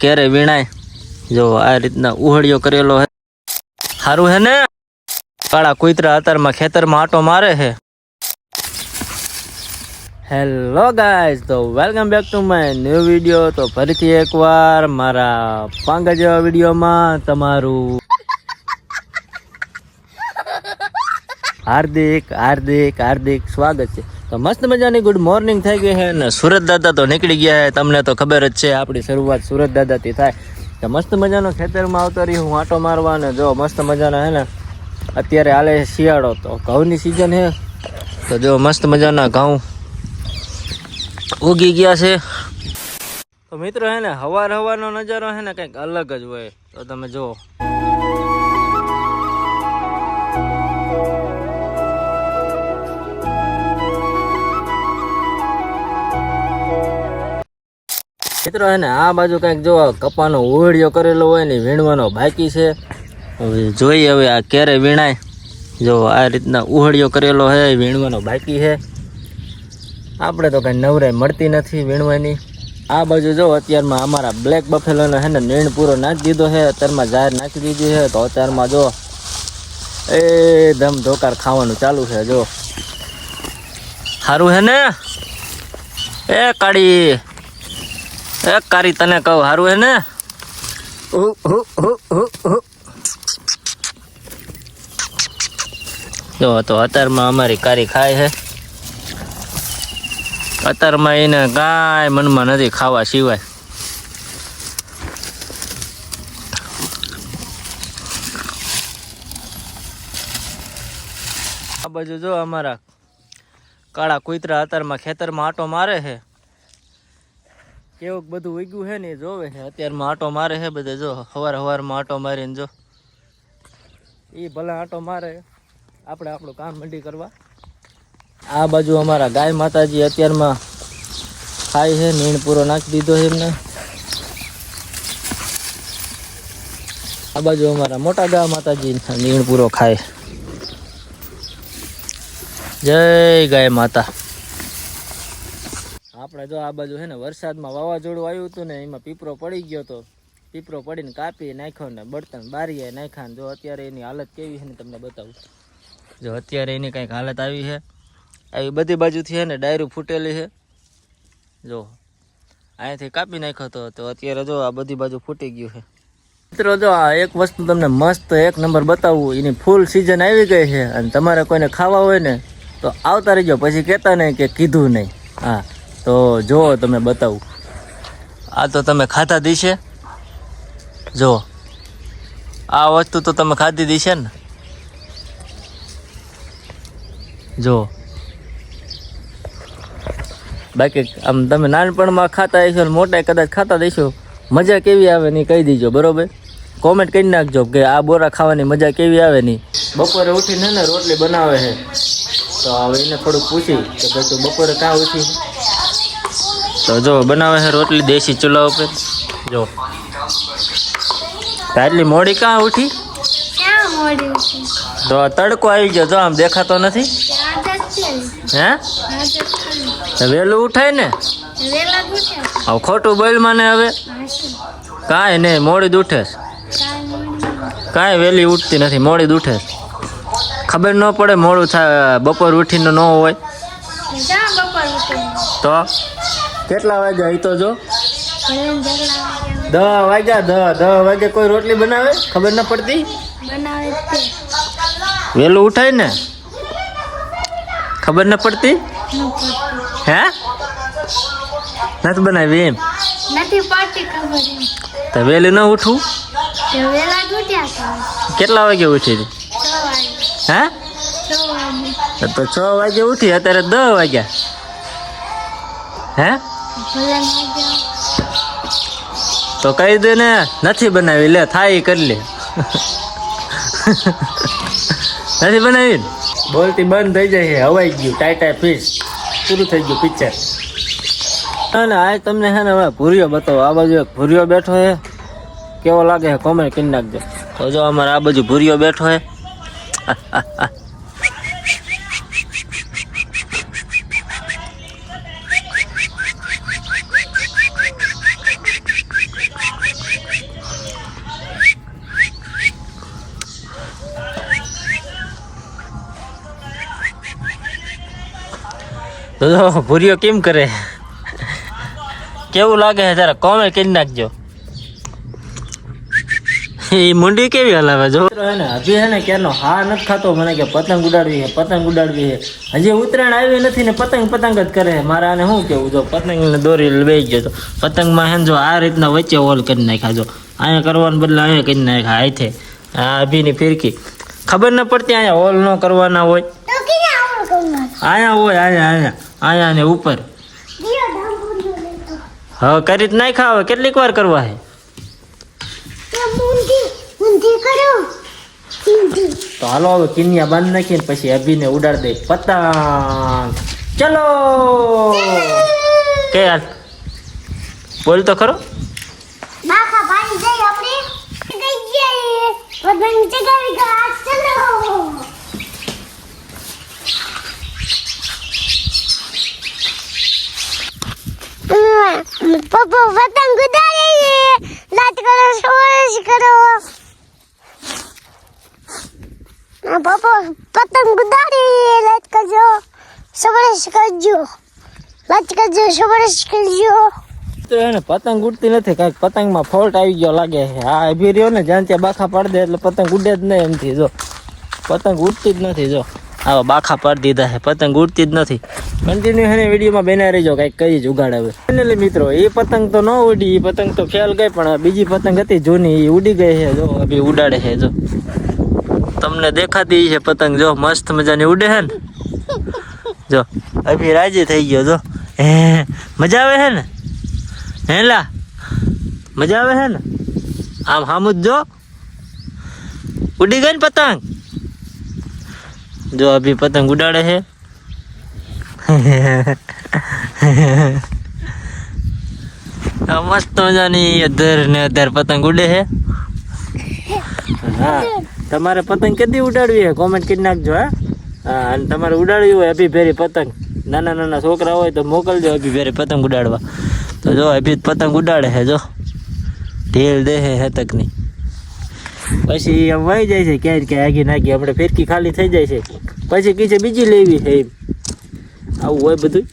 કેરે વીણાય જો આ રીતના ઉહળિયો કરેલો હે સારું હે ને કાળા કુતરા અત્યારમાં ખેતરમાં આટો મારે છે. હેલો ગાઈઝ, તો welcome back to my new video. તો ફરીથી એકવાર મારા પાંગા જેવા વિડીયોમાં તમારું હાર્દિક હાર્દિક હાર્દિક સ્વાગત છે. તો મસ્ત મજાની ગુડ મોર્નિંગ થઈ ગઈ છે ને સુરત દાદા તો નીકળી ગયા છે. તમને તો ખબર જ છે આપણી શરૂઆત સુરત દાદાથી થાય. તો મસ્ત મજાનો ખેતરમાં આવતો રહી હું આંટો મારવા ને જો મસ્ત મજાના હે ને અત્યારે હાલે છે શિયાળો, તો ઘઉંની સિઝન છે. તો જો મસ્ત મજાના ઘઉં ઉગી ગયા છે. તો મિત્રો હે ને હવારનો નજારો હે ને કંઈક અલગ જ હોય. તો તમે જુઓ મિત્રો હે ને આ બાજુ કંઈક જો કપાનો ઉહળિયો કરેલો હોય ને વીણવાનો બાકી છે. હવે જોઈએ હવે આ ક્યારે વીણાય. જો આ રીતના ઉહળિયો કરેલો છે, વીણવાનો બાકી છે. આપણે તો કંઈ નવરાઈ મળતી નથી વીણવાની. આ બાજુ જો અત્યારમાં અમારા બ્લેક બફેલોને હે ને નીણ પૂરો નાખી દીધો છે, અત્યારમાં જાહેર નાખી દીધી છે. તો અત્યારમાં જો એ ધમ ધોકાર ખાવાનું ચાલુ છે. જો સારું હે ને એ કાળી તને કહું સારું હે ને. જો તો અત્યારમાં અમારી કારી ખાય છે. અત્યારમાં એને કાંઈ મનમાં નથી ખાવા સિવાય. આ બાજુ જો અમારા કાળા કુતરા અત્યારમાં ખેતરમાં આટો મારે છે. કેવું બધું ઉગ્યું છે ને એ જોવે છે. અત્યારમાં આટો મારે છે બધે. જો સવારમાં આટો મારીને જો એ ભલે આટો મારે, આપણે આપણું કામ મંડી કરવા. આ બાજુ અમારા ગાય માતાજી અત્યારમાં ખાય છે, નીણ પૂરો નાખી દીધો છે એમને. આ બાજુ અમારા મોટા ગા માતાજી નીણ પૂરો ખાય. જય ગાય માતા. આપણે જો આ બાજુ છે ને વરસાદમાં વાવાઝોડું આવ્યું હતું ને એમાં પીપરો પડી ગયો હતો. પીપરો પડીને કાપી નાખ્યો ને બળતણ બારીએ નાખ્યા ને જો અત્યારે એની હાલત કેવી છે ને તમને બતાવું. જો અત્યારે એની કંઈક હાલત આવી છે. આવી બધી બાજુથી છે ને ડાયરું ફૂટેલી છે. જો અહીંયાથી કાપી નાખ્યો હતો તો અત્યારે જો આ બધી બાજુ ફૂટી ગયું છે. મિત્રો જો આ એક વસ્તુ તમને મસ્ત એક નંબર બતાવું. એની ફૂલ સિઝન આવી ગઈ છે અને તમારે કોઈને ખાવા હોય ને તો આવતા રહીજો, પછી કહેતા નહીં કે કીધું નહીં. હા તો જો તમે બતાવું. આ તો તમે ખાતા દીશે. જો આ વસ્તુ તો તમે ખાધી દીશે ને. જો બાકી આમ તમે નાનપણમાં ખાતા હશો ને મોટા કદાચ ખાતા દઈશો, મજા કેવી આવે નહીં કહી દીજો બરોબર. કોમેન્ટ કરી નાખજો કે આ બોરા ખાવાની મજા કેવી આવે નહીં. બપોરે ઉઠીને ને રોટલી બનાવે છે તો હવે એને થોડુંક પૂછી કે ભાઈ તું બપોરે કાં ઉઠી. તો જો બનાવે છે રોટલી દેશી ચૂલા ઉપર. જો આટલી મોડી કાં ઉઠી? તો તડકો આવી ગયો જો આમ દેખાતો નથી. હે વહેલું ઉઠાય ને. હવે ખોટું બોલ મને હવે. કાંઈ નહીં, મોડી જ ઉઠે. કાંઈ વહેલી ઉઠતી નથી, મોડી જ ઉઠે. ખબર ન પડે મોડું થાય બપોર ઉઠીને ન હોય તો. કેટલા વાગ્યા એ તો જો 10 વાગ્યા. 10 વાગે કોઈ રોટલી બનાવે ખબર ન પડતી. વહેલું ઉઠાય ને ખબર ન પડતી. હે નથી બનાવી એમ તો વહેલી ન ઉઠવું. કેટલા વાગે ઉઠી હતી? હે તો 6 વાગે ઉઠી, અત્યારે 10 વાગ્યા. હે તો કહી દે ને નથી બનાવી. લે થાય કરી લે. નથી બનાવી બોલતી બંધ થઈ જાય છે. હવાઈ ગયું ટાઈ ફીસ પૂરું થઈ ગયું પિક્ચર. અને આ તમને છે ને હવે ભૂરિયો બતાવો. આ બાજુ એક ભૂરિયો બેઠો છે, કેવો લાગે છે કોમેન્ટ કરી નાખજો. તો જો અમારે આ બાજુ ભૂરિયો બેઠો છે. તો ભૂરીઓ કેમ કરે કેવું લાગે છે જરા કોમેન્ટ કરી નાખજો. એ મુંડી કેવી હલાવે જો હે ને હજી હે ને ક્યારનો હા નથી ખાતો મને કે પતંગ ઉડાડવી છે પતંગ ઉડાડવી છે. હજી ઉત્તરાયણ આવી નથી ને પતંગ પતંગ જ કરે. મારે આને શું કેવું જો પતંગ દોરી બેસી ગયો તો પતંગમાં હે ને જો આ રીતના વચ્ચે હોલ કરી નાખ્યા જો અહીંયા કરવાને બદલે અહીંયા કરી નાખ્યા હાથે આ અભીની ફિરકી ખબર ન પડતી અહીંયા હોલ ન કરવાના હોય અહીંયા હોય અહીંયા ને ઉપર હા કરી જ નાખ્યા હવે કેટલીક વાર કરવા હે તો હાલો હવે કિનિયા બાંધી નાખીને પછી અભીને ઉડાડ દે પતંગ. ચલો કે યાર બોલ તો ખરો. પપ્પા પતંગ ઉડાડે લાટ કરો સોરસ કરો. પપ્પા પતંગ ઉડાડે લાટ કરજો સોરસ કરજો લાટ કરજો સોરસ કરજો. તો એને પતંગ ઉડતી નથી કાંઈક પતંગમાં ફોલ્ટ આવી ગયો લાગે છે. આ અભી રહ્યો ને જ્યાં ત્યાં બાખા પાડી દે એટલે પતંગ ઉડે જ નહીં એમથી જો પતંગ ઉડતી જ નથી જો આવા બાખા પાડી દીધા છે પતંગ ઉડતી જ નથી. કન્ટિન્યુ એને વિડીયોમાં બેના રહીજો કાંઈક કઈ જ ઉગાડ આવે. ફાઇનલી મિત્રો એ પતંગ તો ન ઉડી એ પતંગ તો ફેલ ગઈ પણ બીજી પતંગ હતી જૂની એ ઉડી ગઈ છે જો અભી ઉડાડે છે જો તમને દેખાતી છે પતંગ જો મસ્ત મજાની ઉડે છે ને જો અભી રાજી થઈ ગયો જો હે મજા આવે છે ને હેલા મજા આવે છે ને આમ હામુદ જો ઉડી ગઈ ને પતંગ જો અભી પતંગ ઉડાડે છે મસ્ત મજાની અધર ને અધર પતંગ ઉડે છે. હા તમારે પતંગ કદી ઉડાડવી છે કોમેન્ટ કરી નાખજો. હા અને તમારે ઉડાડવી હોય અભી ભેરી પતંગ નાના નાના છોકરા હોય તો મોકલજો અભી ભેરી પતંગ ઉડાડવા. તો જો અભી પતંગ ઉડાડે છે જો ઢીલ દે છે હેતકની પછી આમ વહી જાય છે ક્યાંય ક્યાંય આગી નાખી આપણે ફિરકી ખાલી થઈ જાય છે પછી કીધે બીજી લેવી છે એમ આવું હોય બધું.